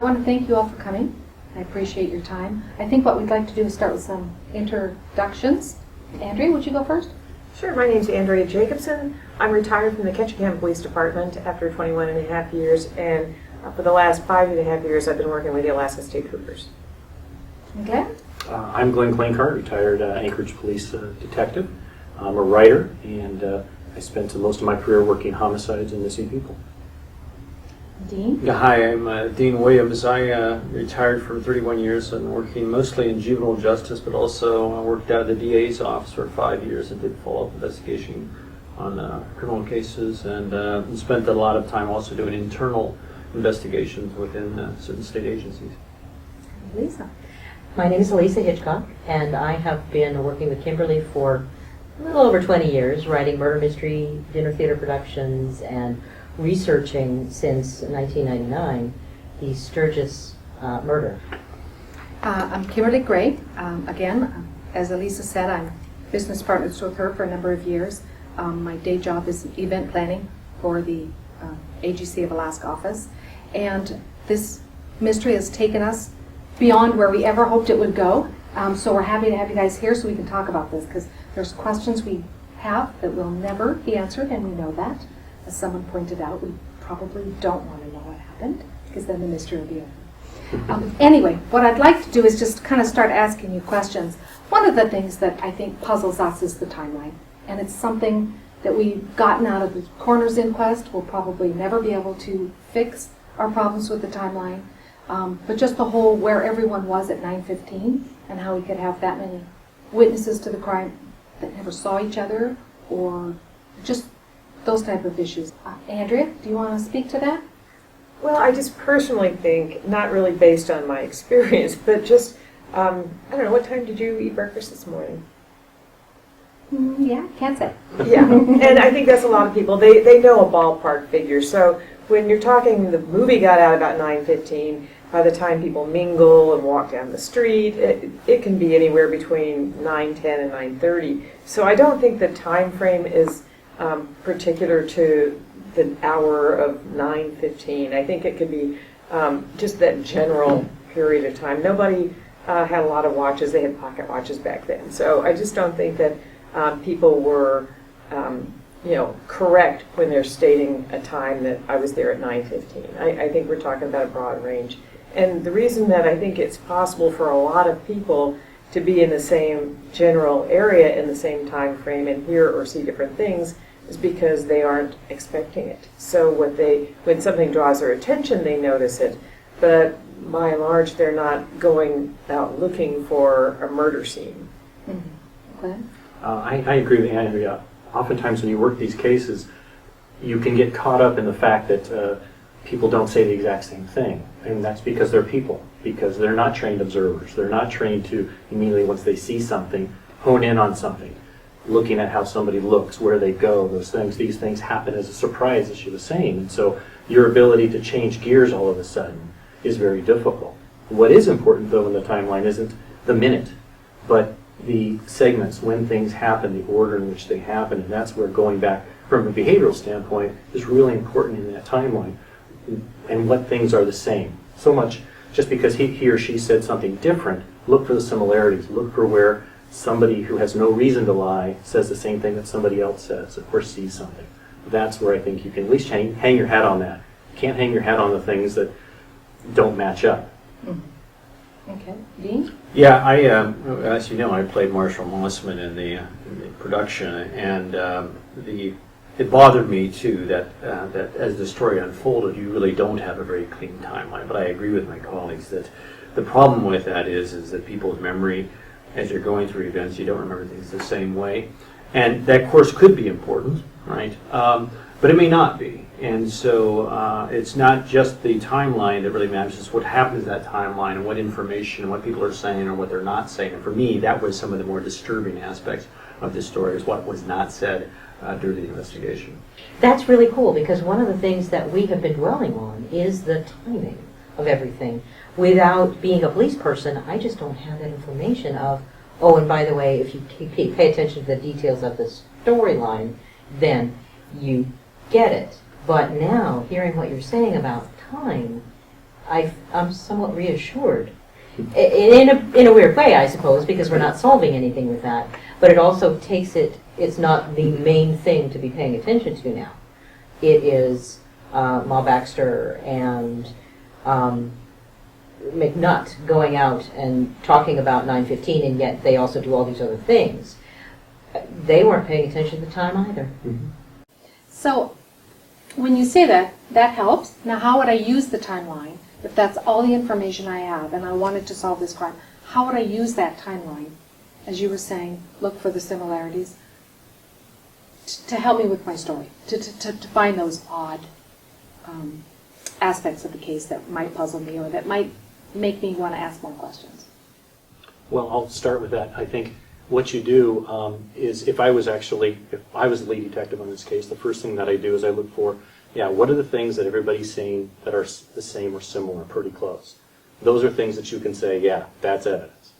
I want to thank you all for coming. I appreciate your time. I think what we'd like to do is start with some introductions. Andrea, would you go first? Sure. My name's Andrea Jacobson. I'm retired from the Ketchikan Police Department after 21 and a half years, and for the last 5.5 years I've been working with the Alaska State Troopers. Okay. I'm Glen Klinkhart, retired Anchorage police detective. I'm a writer, and I spent most of my career working homicides and missing people. Dean? Hi, I'm Dean Williams. I retired for 31 years and working mostly in juvenile justice, but also worked out of the DA's office for 5 years and did follow-up investigation on criminal cases, and spent a lot of time also doing internal investigations within certain state agencies. Elisa? My name is Elisa Hitchcock, and I have been working with Kimberly for a little over 20 years, writing murder mystery, dinner theater productions, and researching since 1999 the Sturgus murder. I'm Kimberley Gray. Again, as Elisa said, I'm business partners with her for a number of years. My day job is event planning for the AGC of Alaska office. And this mystery has taken us beyond where we ever hoped it would go. So we're happy to have you guys here so we can talk about this, because there's questions we have that will never be answered, and we know that. As someone pointed out, we probably don't want to know what happened, because then the mystery will be over. Anyway, what I'd like to do is just kind of start asking you questions. One of the things that I think puzzles us is the timeline, and it's something that we've gotten out of the coroner's inquest. We'll probably never be able to fix our problems with the timeline, but just the whole where everyone was at 9:15 and how we could have that many witnesses to the crime that never saw each other, or just those type of issues. Andrea, do you want to speak to that? Well, I just personally think, not really based on my experience, but just, I don't know, what time did you eat breakfast this morning? Yeah, can't say. Yeah, and I think that's a lot of people. They know a ballpark figure. So when you're talking, the movie got out about 9:15. By the time people mingle and walk down the street, it can be anywhere between 9:10 and 9:30. So I don't think the time frame is particular to the hour of 9:15. I think it could be just that general period of time. Nobody had a lot of watches. They had pocket watches back then. So I just don't think that people were correct when they're stating a time that I was there at 9:15. I think we're talking about a broad range. And the reason that I think it's possible for a lot of people to be in the same general area in the same time frame and hear or see different things is because they aren't expecting it. So when something draws their attention, they notice it. But by and large, they're not going out looking for a murder scene. Mm-hmm. Okay. I agree with Andrea. Oftentimes when you work these cases, you can get caught up in the fact that people don't say the exact same thing. And that's because they're people, because they're not trained observers. They're not trained to immediately, once they see something, hone in on something. Looking at how somebody looks, where they go, these things happen as a surprise, as she was saying. And so your ability to change gears all of a sudden is very difficult. What is important, though, in the timeline isn't the minute, but the segments, when things happen, the order in which they happen, and that's where going back from a behavioral standpoint is really important in that timeline, and what things are the same. So much, just because he or she said something different, look for the similarities, look for where somebody who has no reason to lie says the same thing that somebody else says, or sees something. That's where I think you can at least hang your hat on that. You can't hang your hat on the things that don't match up. Mm-hmm. Okay. Dean? Yeah, as you know, I played Marshall Mossman in the production, and it bothered me too that as the story unfolded, you really don't have a very clean timeline. But I agree with my colleagues that the problem with that is that people's memory, as you're going through events, you don't remember things the same way, and that, of course, could be important, right? But it may not be. And so it's not just the timeline that really matters, it's what happens in that timeline and what information and what people are saying or what they're not saying. And for me, that was some of the more disturbing aspects of this story, is what was not said during the investigation. That's really cool, because one of the things that we have been dwelling on is the timing of everything. Without being a police person, I just don't have that information of, oh, and by the way, if you pay attention to the details of the storyline, then you get it. But now, hearing what you're saying about time, I'm somewhat reassured. In a weird way, I suppose, because we're not solving anything with that. But it also takes it's not the main thing to be paying attention to now. It is Ma Baxter and McNutt going out and talking about 9/15, and yet they also do all these other things. They weren't paying attention at the time either. Mm-hmm. So when you say that, that helps. Now how would I use the timeline if that's all the information I have and I wanted to solve this crime? How would I use that timeline? As you were saying, look for the similarities to help me with my story, to find those odd aspects of the case that might puzzle me or that might make me want to ask more questions. Well, I'll start with that. I think what you do is, if I was the lead detective on this case, the first thing that I do is I look for, what are the things that everybody's saying that are the same or similar, pretty close. Those are things that you can say, yeah, that's evidence.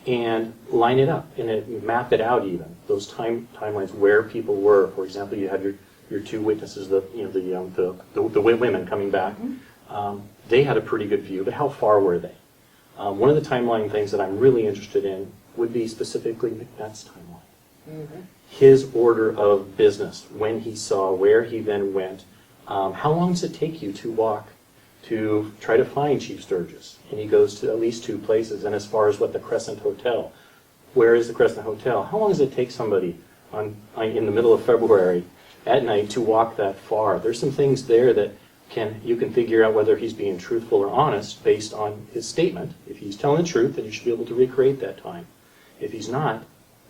And line it up and map it out even, those timelines where people were. For example, you have your two witnesses, the women coming back. Mm-hmm. They had a pretty good view, but how far were they? One of the timeline things that I'm really interested in would be specifically McNutt's timeline. Mm-hmm. His order of business, when he saw, where he then went. How long does it take you to walk to try to find Chief Sturgus? And he goes to at least 2 places. And as far as the Crescent Hotel, where is the Crescent Hotel? How long does it take somebody in the middle of February at night to walk that far? There's some things there that you can figure out whether he's being truthful or honest based on his statement. If he's telling the truth, then you should be able to recreate that time. If he's not,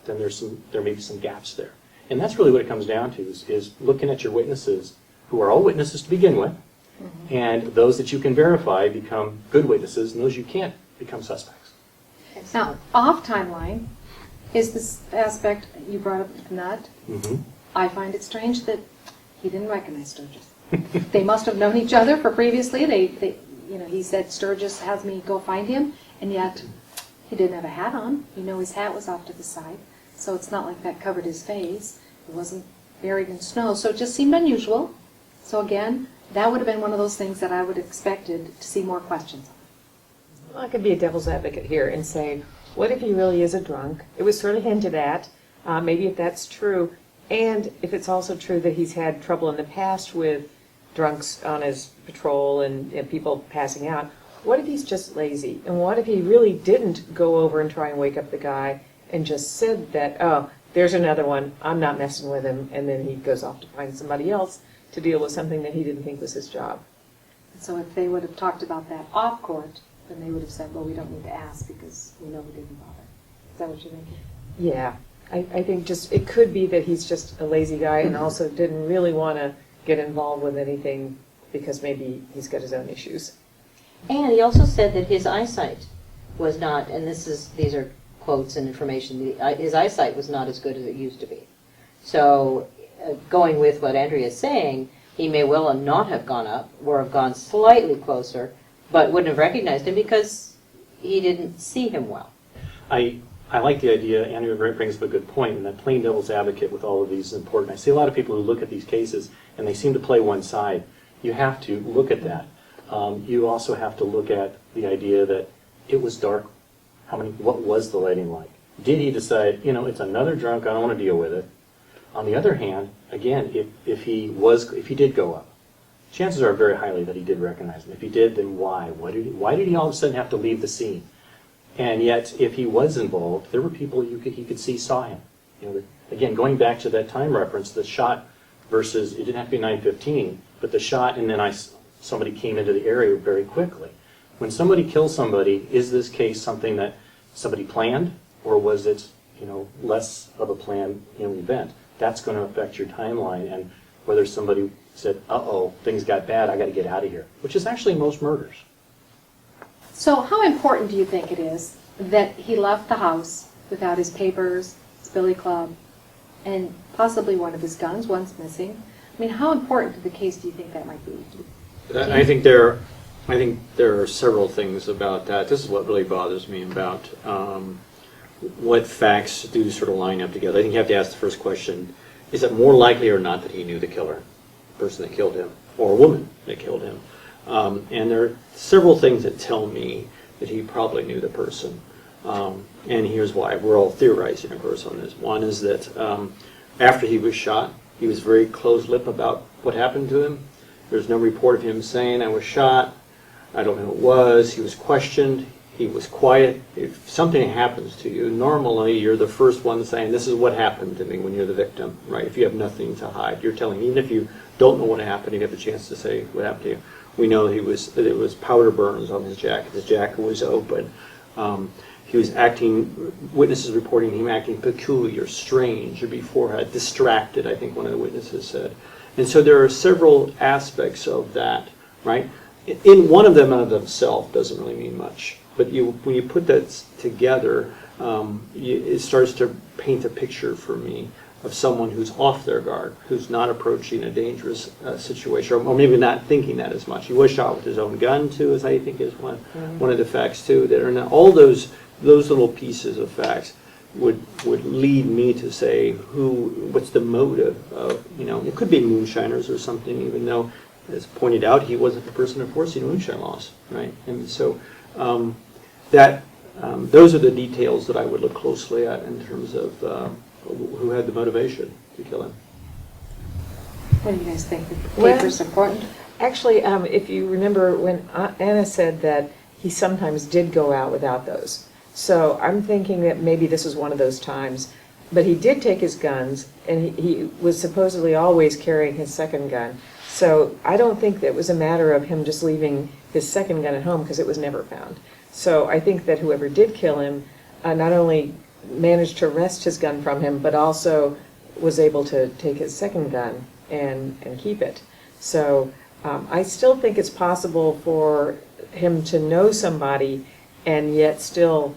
then there may be some gaps there. And that's really what it comes down to, is looking at your witnesses, who are all witnesses to begin with, mm-hmm. and those that you can verify become good witnesses, and those you can't become suspects. Now, off timeline is this aspect you brought up with McNutt. Mm-hmm. I find it strange that he didn't recognize Sturgis. They must have known each other for previously. He said, Sturgis has me go find him, and yet he didn't have a hat on. His hat was off to the side, so it's not like that covered his face. It wasn't buried in snow, so it just seemed unusual. So again, that would have been one of those things that I would have expected to see more questions on. Well, I could be a devil's advocate here and say, what if he really is a drunk? It was sort of hinted at. Maybe if that's true, and if it's also true that he's had trouble in the past with drunks on his patrol and people passing out, what if he's just lazy? And what if he really didn't go over and try and wake up the guy and just said that, oh, there's another one, I'm not messing with him, and then he goes off to find somebody else to deal with something that he didn't think was his job. So if they would have talked about that off court, then they would have said, well, we don't need to ask because we know we didn't bother. Is that what you're thinking? Yeah. I think it could be that he's just a lazy guy and also didn't really want to get involved with anything because maybe he's got his own issues. And he also said that his eyesight was not, and these are quotes and information, his eyesight was not as good as it used to be. So going with what Andrea is saying, he may well not have gone up or have gone slightly closer, but wouldn't have recognized him because he didn't see him well. I like the idea. Andrea brings up a good point, and that playing devil's advocate with all of these is important. I see a lot of people who look at these cases, and they seem to play one side. You have to look at that. You also have to look at the idea that it was dark. What was the lighting like? Did he decide, it's another drunk, I don't want to deal with it? On the other hand, again, if he did go up, chances are very highly that he did recognize him. If he did, then why? Why did he all of a sudden have to leave the scene? And yet, if he was involved, there were people he could see saw him. Again, going back to that time reference, the shot versus, it didn't have to be 9:15, but the shot and then somebody came into the area very quickly. When somebody kills somebody, is this case something that somebody planned, or was it less of a planned event? That's going to affect your timeline and whether somebody said, uh-oh, things got bad, I got to get out of here, which is actually most murders. So how important do you think it is that he left the house without his papers, his billy club, and possibly one of his guns? One's missing. I mean, how important to the case do you think that might be? I think there are several things about that. This is what really bothers me about what facts do sort of line up together. I think you have to ask the first question, is it more likely or not that he knew the killer, the person that killed him, or a woman that killed him? And there are several things that tell me that he probably knew the person. And here's why. We're all theorizing, of course, on this. One is that after he was shot, he was very close-lipped about what happened to him. There's no report of him saying, I was shot, I don't know who it was. He was questioned. He was quiet. If something happens to you, normally you're the first one saying, this is what happened to me when you're the victim, right? If you have nothing to hide. You're telling, even if you don't know what happened, you have the chance to say what happened to you. We know that it was powder burns on his jacket. His jacket was open. He was acting, witnesses reporting him acting peculiar, strange, or before distracted, I think one of the witnesses said. And so there are several aspects of that, right? In one of them of themselves doesn't really mean much. But when you put that together, it starts to paint a picture for me of someone who's off their guard, who's not approaching a dangerous situation, or maybe not thinking that as much. He was shot with his own gun, too, as I think is one of the facts, too. That are not, all those little pieces of facts would lead me to say what's the motive of, it could be moonshiners or something, even though, as pointed out, he wasn't the person enforcing moonshine laws, right? And so those are the details that I would look closely at in terms of who had the motivation to kill him. What do you guys think? The Well, paper's important? Actually, if you remember when Anna said that he sometimes did go out without those. So I'm thinking that maybe this was one of those times. But he did take his guns, and he was supposedly always carrying his second gun. So I don't think that it was a matter of him just leaving his second gun at home, because it was never found. So I think that whoever did kill him not only managed to wrest his gun from him, but also was able to take his second gun and keep it. So I still think it's possible for him to know somebody and yet still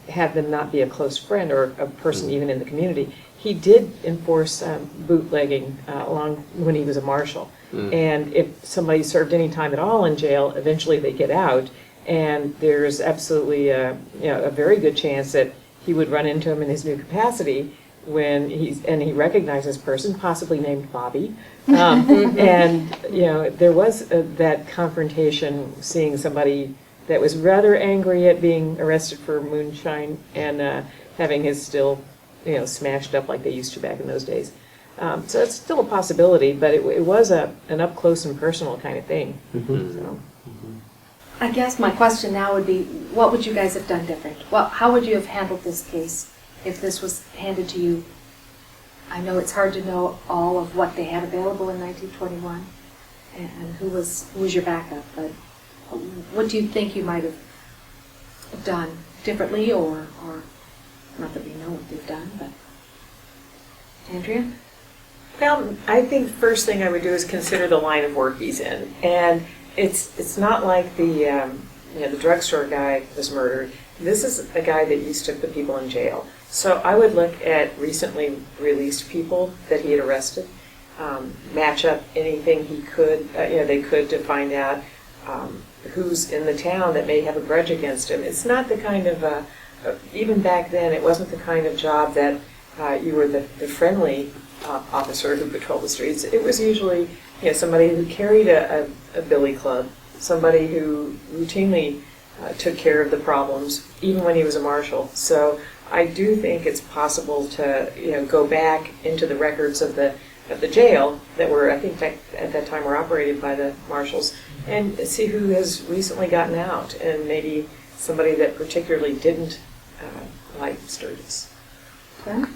have them not be a close friend or a person even in the community. He did enforce bootlegging along when he was a marshal. And if somebody served any time at all in jail, eventually they get out, and there's absolutely a very good chance that he would run into him in his new capacity when he recognized this person, possibly named Bobby. And there was that confrontation, seeing somebody that was rather angry at being arrested for moonshine and having his still smashed up like they used to back in those days. So it's still a possibility, but it was an up close and personal kind of thing. So. I guess my question now would be, what would you guys have done different? How would you have handled this case if this was handed to you? I know it's hard to know all of what they had available in 1921 and who was your backup, but what do you think you might have done differently, or not that we know what they've done, but Andrea? Well, I think the first thing I would do is consider the line of work he's in, and it's not like the drugstore guy was murdered. This is a guy that used to put people in jail. So I would look at recently released people that he had arrested, match up anything he could, they could, to find out who's in the town that may have a grudge against him. It's not the kind of, even back then, it wasn't the kind of job that you were the friendly officer who patrolled the streets. It was usually somebody who carried a billy club, somebody who routinely took care of the problems, even when he was a marshal. So I do think it's possible to go back into the records of the jail that were, I think at that time, were operated by the marshals, and see who has recently gotten out, and maybe somebody that particularly didn't like Sturgus. Glenn?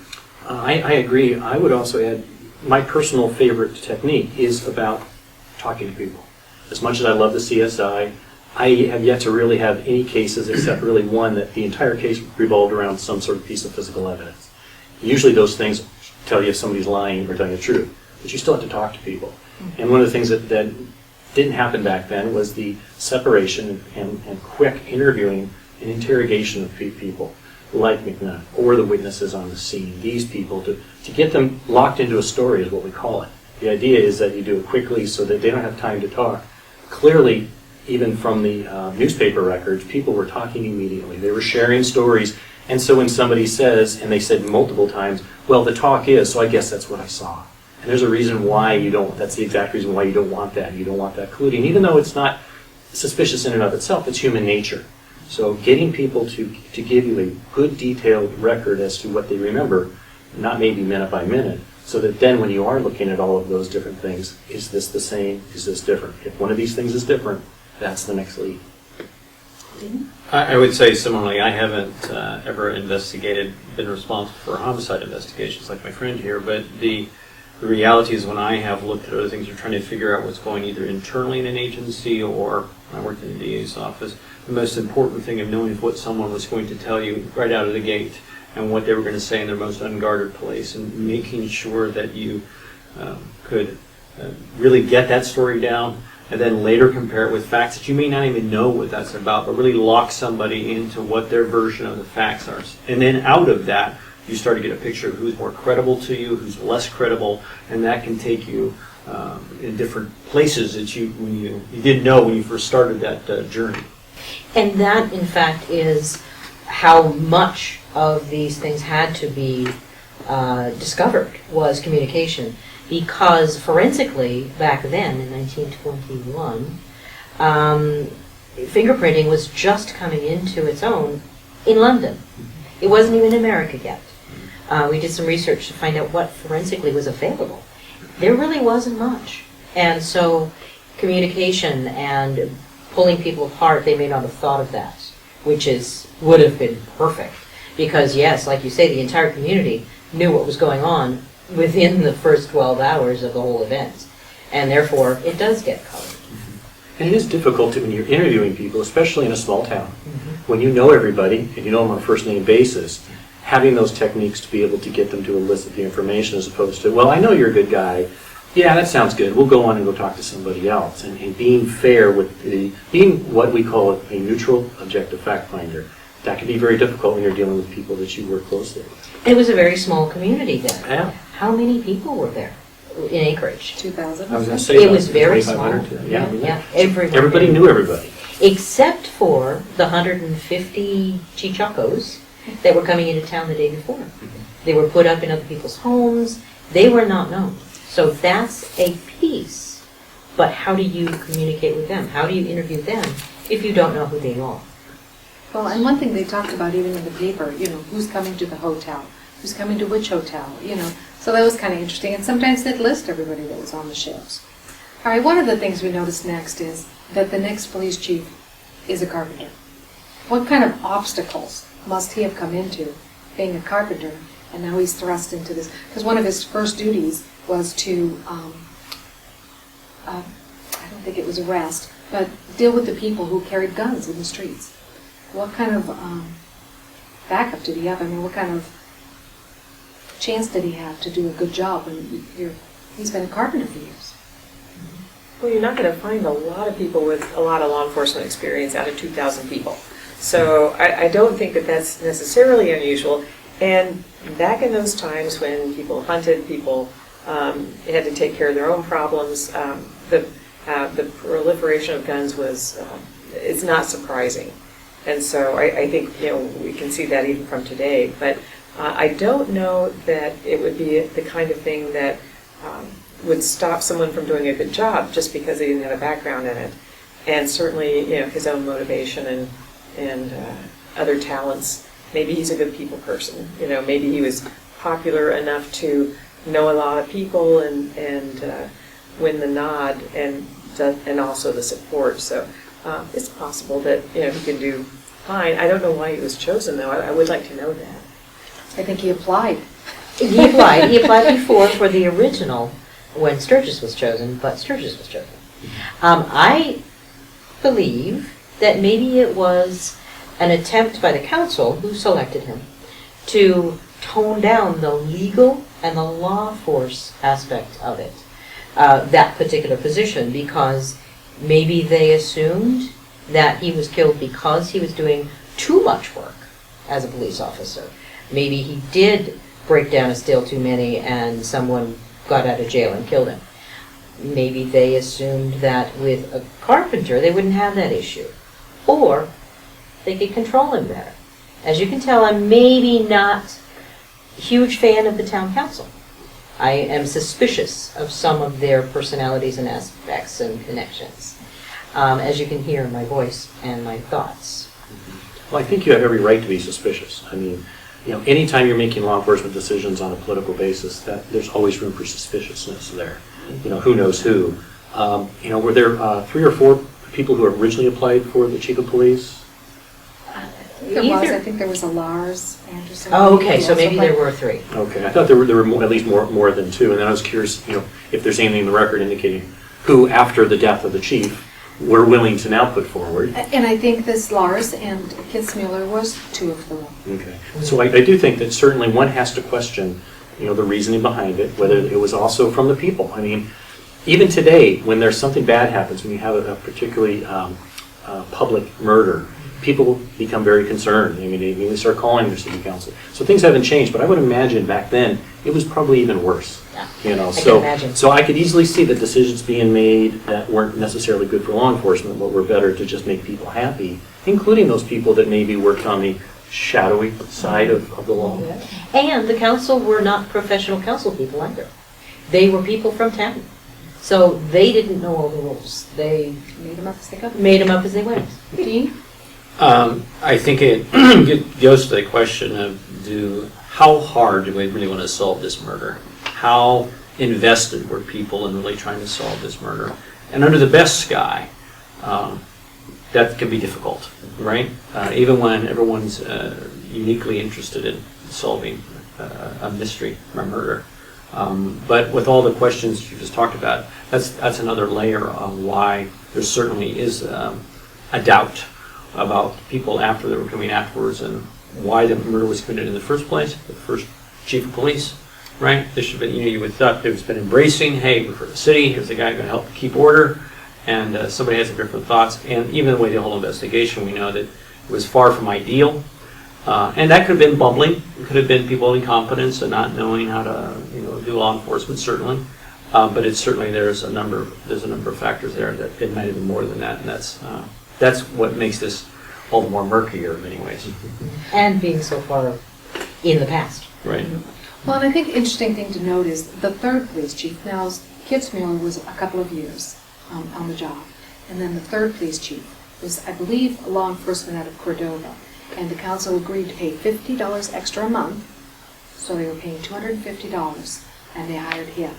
I agree. I would also add, my personal favorite technique is about talking to people. As much as I love the CSI, I have yet to really have any cases, except really one, that the entire case revolved around some sort of piece of physical evidence. Usually those things tell you if somebody's lying or telling the truth, but you still have to talk to people. And one of the things that didn't happen back then was the separation and quick interviewing and interrogation of people like McNutt or the witnesses on the scene. These people, to get them locked into a story is what we call it. The idea is that you do it quickly so that they don't have time to talk. Clearly, even from the newspaper records, people were talking immediately. They were sharing stories. And so when somebody says, and they said multiple times, well, the talk is, so I guess that's what I saw. And there's a reason why you don't, that's the exact reason why you don't want that. You don't want that colluding. Even though it's not suspicious in and of itself, it's human nature. So getting people to give you a good detailed record as to what they remember, not maybe minute by minute, so that then when you are looking at all of those different things, is this the same? Is this different? If one of these things is different, that's the next lead. I would say similarly, I haven't ever been responsible for homicide investigations like my friend here, but the reality is when I have looked at other things, you're trying to figure out what's going either internally in an agency or I worked in the DA's office. The most important thing of knowing what someone was going to tell you right out of the gate and what they were going to say in their most unguarded place, and making sure that you could really get that story down and then later compare it with facts that you may not even know what that's about, but really lock somebody into what their version of the facts are. And then out of that, you start to get a picture of who's more credible to you, who's less credible, and that can take you in different places that you didn't know when you first started that journey. And that, in fact, is how much of these things had to be discovered, was communication. Because forensically, back then, in 1921, fingerprinting was just coming into its own in London. It wasn't even in America yet. We did some research to find out what forensically was available. There really wasn't much. And so communication and pulling people apart, they may not have thought of that, which would have been perfect. Because yes, like you say, the entire community knew what was going on within the first 12 hours of the whole event. And therefore, it does get colored. And it is difficult when you're interviewing people, especially in a small town, when you know everybody and you know them on a first name basis, having those techniques to be able to get them to elicit the information as opposed to, well, I know you're a good guy. Yeah, that sounds good. We'll go on and go talk to somebody else. And being fair with being what we call a neutral, objective fact finder, that can be very difficult when you're dealing with people that you work closely with. It was a very small community then. Yeah. How many people were there in Anchorage? 2,000. I was going to say It was very small. 2,500. Yeah. Everybody knew everybody. Except for the 150 chichacos that were coming into town the day before. They were put up in other people's homes. They were not known. So that's a piece. But how do you communicate with them? How do you interview them if you don't know who they are? Well, and one thing they talked about even in the paper, who's coming to the hotel, who's coming to which hotel, So that was kind of interesting. And sometimes they'd list everybody that was on the ships. All right, one of the things we noticed next is that the next police chief is a carpenter. What kind of obstacles must he have come into being a carpenter, and now he's thrust into this? Because one of his first duties was to, I don't think it was arrest, but deal with the people who carried guns in the streets. What kind of backup did he have? I mean, what kind of chance did he have to do a good job when he's been a carpenter for years? Well, you're not going to find a lot of people with a lot of law enforcement experience out of 2,000 people. So I don't think that that's necessarily unusual. And back in those times when people hunted, people had to take care of their own problems, the proliferation of guns it's not surprising. And so I think we can see that even from today. But I don't know that it would be the kind of thing that would stop someone from doing a good job just because they didn't have a background in it. And certainly, his own motivation and other talents. Maybe he's a good people person. Maybe he was popular enough to know a lot of people and win the nod and also the support. So it's possible that he can do fine. I don't know why he was chosen though. I would like to know that. I think he applied. He applied. He applied before for the original when Sturgus was chosen, but Sturgus was chosen. I believe that maybe it was an attempt by the council, who selected him, to tone down the legal and the law force aspect of it, that particular position, because maybe they assumed that he was killed because he was doing too much work as a police officer. Maybe he did break down a still too many and someone got out of jail and killed him. Maybe they assumed that with a carpenter they wouldn't have that issue. Or they could control him better. As you can tell, I'm maybe not a huge fan of the town council. I am suspicious of some of their personalities and aspects and connections, as you can hear in my voice and my thoughts. Well, I think you have every right to be suspicious. I mean, anytime you're making law enforcement decisions on a political basis, that there's always room for suspiciousness there. Who knows who. Were there 3 or 4 people who originally applied for the chief of police? I think there was a Lars Anderson. Oh, okay, so maybe there were 3. Okay, I thought there were at least more than 2, and then I was curious, if there's anything in the record indicating who, after the death of the chief, were willing to now put forward. And I think this Lars and Kitzmüller was 2 of them. Okay, so I do think that certainly one has to question, the reasoning behind it, whether it was also from the people. I mean, even today, when there's something bad happens, when you have a particularly public murder, people become very concerned. I mean, they start calling their city council. So things haven't changed, but I would imagine back then it was probably even worse. Yeah, I so can imagine. So I could easily see the decisions being made that weren't necessarily good for law enforcement, but were better to just make people happy, including those people that maybe worked on the shadowy side of the law. And the council were not professional council people either. They were people from town. So they didn't know all the rules. They Made them up as they go. made them up as they went. Dean? I think it goes to the question of how hard do we really want to solve this murder? How invested were people in really trying to solve this murder? And under the best sky, that can be difficult, right? Even when everyone's uniquely interested in solving a mystery or a murder. But with all the questions you just talked about, that's another layer of why there certainly is a doubt about people after they were coming afterwards and why the murder was committed in the first place. The first chief of police, right? There should have been, you would thought there's been embracing, hey, we're for the city, here's the guy going to help keep order, and somebody has different thoughts. And even the way the whole investigation, we know that it was far from ideal. And that could have been bumbling. It could have been people incompetence and not knowing how to, do law enforcement, certainly. But it's certainly there's a number of factors there that it might have been more than that, and that's what makes this all the more murkier in many ways. And being so far in the past. Right. Well, and I think the interesting thing to note is the 3rd police chief, now Kitzmüller was a couple of years on the job, and then the 3rd police chief was, I believe, law enforcement out of Cordova, and the council agreed to pay $50 extra a month, so they were paying $250, and they hired him.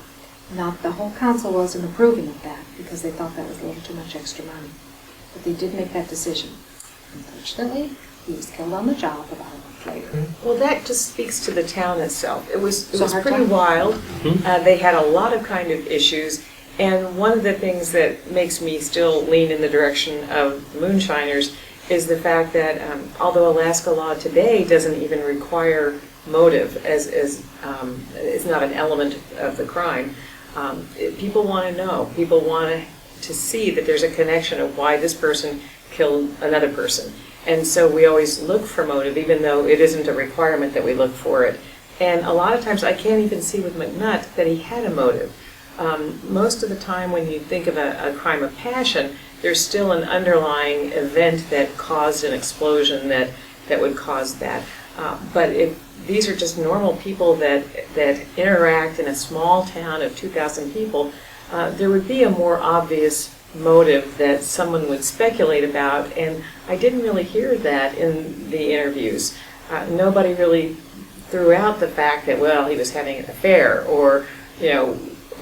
Now, the whole council wasn't approving of that because they thought that was a little too much extra money, but they did make that decision. Unfortunately, he was killed on the job about a month later. Well, that just speaks to the town itself. It was hard pretty time. wild. They had a lot of kind of issues, and one of the things that makes me still lean in the direction of moonshiners is the fact that although Alaska law today doesn't even require motive as it's not an element of the crime, people want to know. People want to see that there's a connection of why this person killed another person. And so we always look for motive, even though it isn't a requirement that we look for it. And a lot of times I can't even see with McNutt that he had a motive. Most of the time when you think of a crime of passion, there's still an underlying event that caused an explosion that would cause that. But if these are just normal people that interact in a small town of 2,000 people, there would be a more obvious motive that someone would speculate about, and I didn't really hear that in the interviews. Nobody really threw out the fact that, well, he was having an affair, or,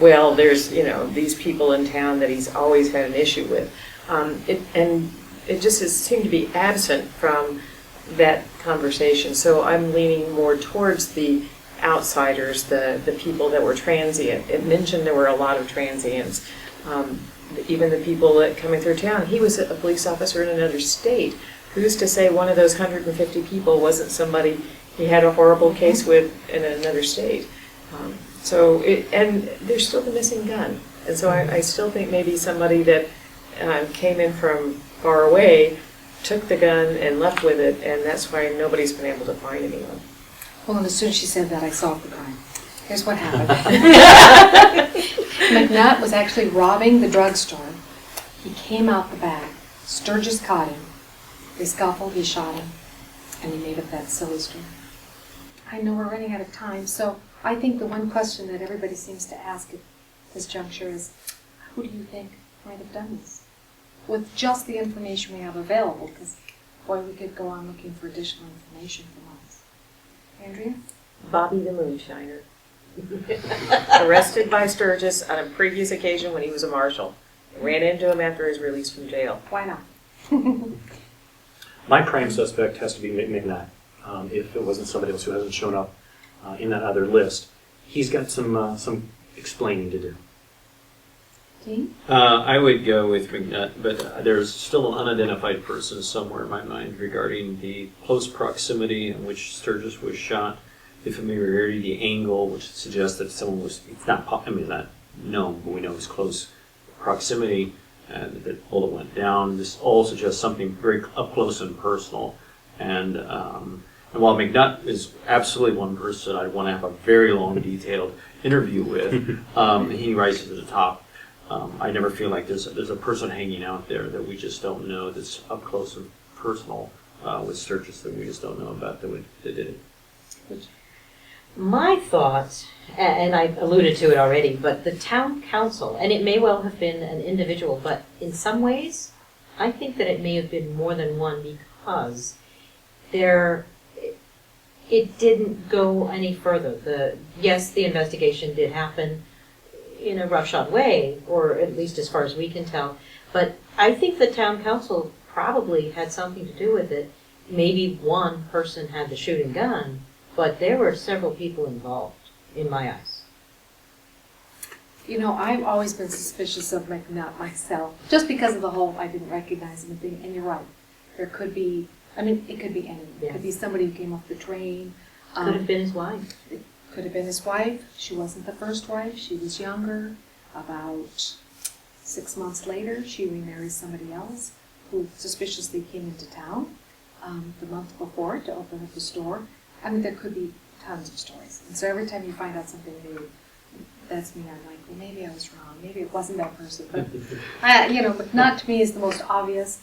well, there's, these people in town that he's always had an issue with. And it just seemed to be absent from that conversation. So I'm leaning more towards the outsiders, the people that were transient. It mentioned there were a lot of transients. Even the people that coming through town. He was a police officer in another state. Who's to say one of those 150 people wasn't somebody he had a horrible case with in another state? And there's still the missing gun. And so I still think maybe somebody that came in from far away took the gun and left with it, and that's why nobody's been able to find anyone. Well, and as soon as she said that, I solved the crime. Here's what happened. McNutt was actually robbing the drugstore. He came out the back. Sturgus caught him. They scuffled, he shot him, and he made up that silly story. I know we're running out of time, so I think the one question that everybody seems to ask at this juncture is, who do you think might have done this? With just the information we have available, because, boy, we could go on looking for additional information for months. Andrea? Bobby the Moonshiner. Arrested by Sturgis on a previous occasion when he was a marshal. Ran into him after his release from jail. Why not? My prime suspect has to be McNutt. If it wasn't somebody else who hasn't shown up in that other list, he's got some explaining to do. Dean? I would go with McNutt, but there's still an unidentified person somewhere in my mind regarding the close proximity in which Sturgis was shot, the familiarity, the angle, which suggests that someone was, it's not, not known, but we know it's close proximity, and that the bullet went down. This all suggests something very up close and personal. And while McNutt is absolutely one person I'd want to have a very long, detailed interview with, he rises to the top. I never feel like there's a person hanging out there that we just don't know that's up close and personal with Sturgis that we just don't know about that did it. My thoughts, and I alluded to it already, but the town council, and it may well have been an individual, but in some ways, I think that it may have been more than one because it didn't go any further. Yes, the investigation did happen in a roughshod way, or at least as far as we can tell, but I think the town council probably had something to do with it. Maybe one person had the shooting gun, but there were several people involved, in my eyes. You know, I've always been suspicious of McNutt myself, just because of the whole I didn't recognize him thing, and you're right. There could be, it could be anyone. It could be somebody who came off the train. Could have been his wife. It could have been his wife. She wasn't the first wife. She was younger. About 6 months later, she remarries somebody else who suspiciously came into town the month before to open up the store. There could be tons of stories. And so every time you find out something new, that's me. I'm like, well, maybe I was wrong. Maybe it wasn't that person. But, McNutt to me is the most obvious.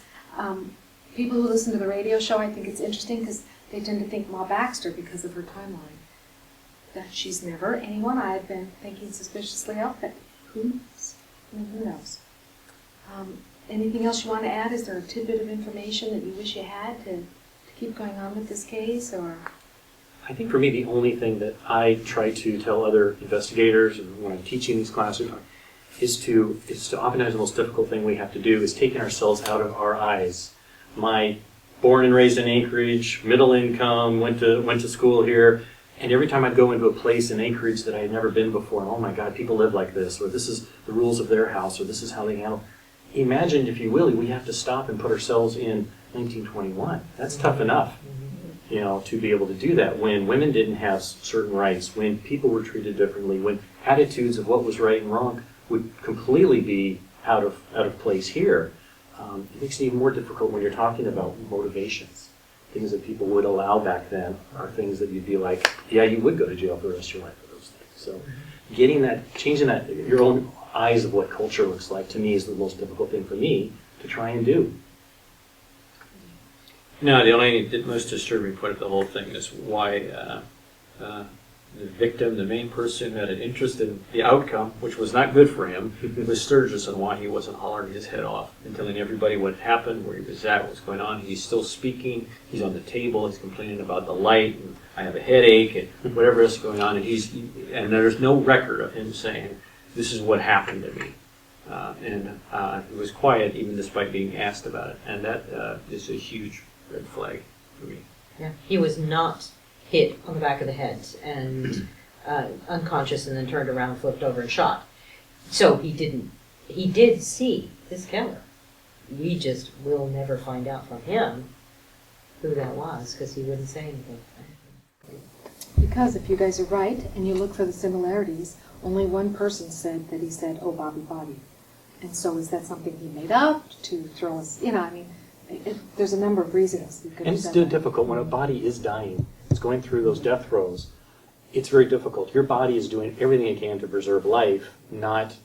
People who listen to the radio show, I think it's interesting because they tend to think Ma Baxter because of her timeline. That she's never anyone I've been thinking suspiciously of, but who knows? Who knows? Anything else you want to add? Is there a tidbit of information that you wish you had to keep going on with this case, or? I think for me, the only thing that I try to tell other investigators and when I'm teaching these classes is to oftentimes the most difficult thing we have to do is taking ourselves out of our eyes. My born and raised in Anchorage, middle income, went to school here, and every time I'd go into a place in Anchorage that I had never been before, and oh my God, people live like this, or this is the rules of their house, or this is how they handle. Imagine, if you will, we have to stop and put ourselves in 1921. That's tough enough. To be able to do that when women didn't have certain rights, when people were treated differently, when attitudes of what was right and wrong would completely be out of place here. It makes it even more difficult when you're talking about motivations. Things that people would allow back then are things that you'd be like, yeah, you would go to jail for the rest of your life for those things. So changing that, your own eyes of what culture looks like, to me is the most difficult thing for me to try and do. No, the only most disturbing point of the whole thing is why the victim, the main person who had an interest in the outcome, which was not good for him, was Sturgis, and why he wasn't hollering his head off and telling everybody what happened, where he was at, what was going on. He's still speaking. He's on the table. He's complaining about the light, and I have a headache, and whatever is going on. And there's no record of him saying, this is what happened to me. He was quiet even despite being asked about it. And that is a huge red flag for me. Yeah, he was not hit on the back of the head and unconscious and then turned around, flipped over and shot. So he did see this killer. We just will never find out from him who that was because he wouldn't say anything. Because if you guys are right and you look for the similarities, only one person said that he said, oh, Bobby, Bobby. And so is that something he made up to throw us, there's a number of reasons. And it's still difficult when a body is dying. It's going through those death throes. It's very difficult. Your body is doing everything it can to preserve life, not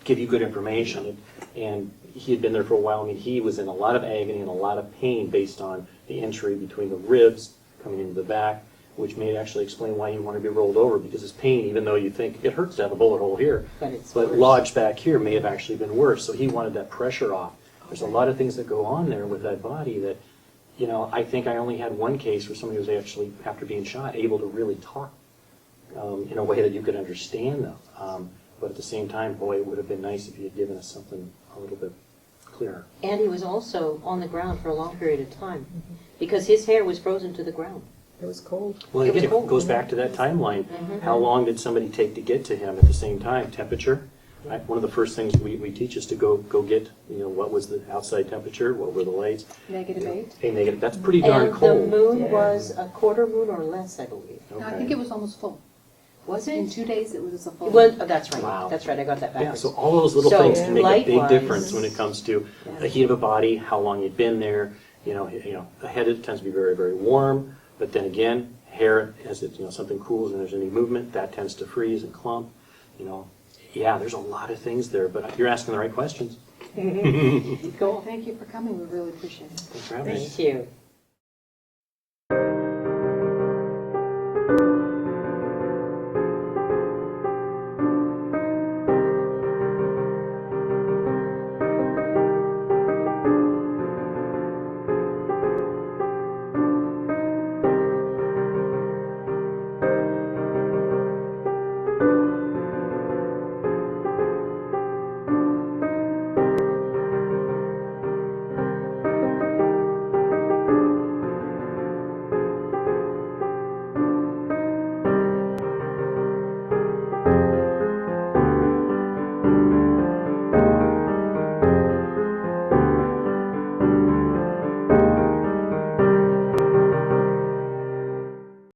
give you good information. And he had been there for a while. He was in a lot of agony and a lot of pain based on the entry between the ribs coming into the back, which may actually explain why you want to be rolled over, because his pain, even though you think it hurts to have a bullet hole here, But lodged back here may have actually been worse. So he wanted that pressure off. There's a lot of things that go on there with that body that, you know, I think I only had one case where somebody was actually, after being shot, able to really talk in a way that you could understand them. But at the same time, boy, it would have been nice if he had given us something a little bit clearer. And he was also on the ground for a long period of time, because his hair was frozen to the ground. It was cold. Well, It was again, cold. it goes back to that timeline. How long did somebody take to get to him at the same time? Temperature? Right? One of the first things we teach is to go get, you know, what was the outside temperature, what were the lights. -8. A negative. That's pretty darn And cold. the moon Yeah. was a quarter moon or less, I believe. No, I think it was almost full. Was In it? 2 days, it was a full. That's right. Wow. That's right. I got that Yeah, backwards. so all those little So, things can make a big light-wise- difference when it comes to the heat of a body, how long you've been there. You know, a head it tends to be very, very warm, but then again, hair, as it, you know, something cools and there's any movement, that tends to freeze and clump. You know, yeah, there's a lot of things there, but you're asking the right questions. Cool. Thank you for coming. We really appreciate it. Thanks for having us. Thank you.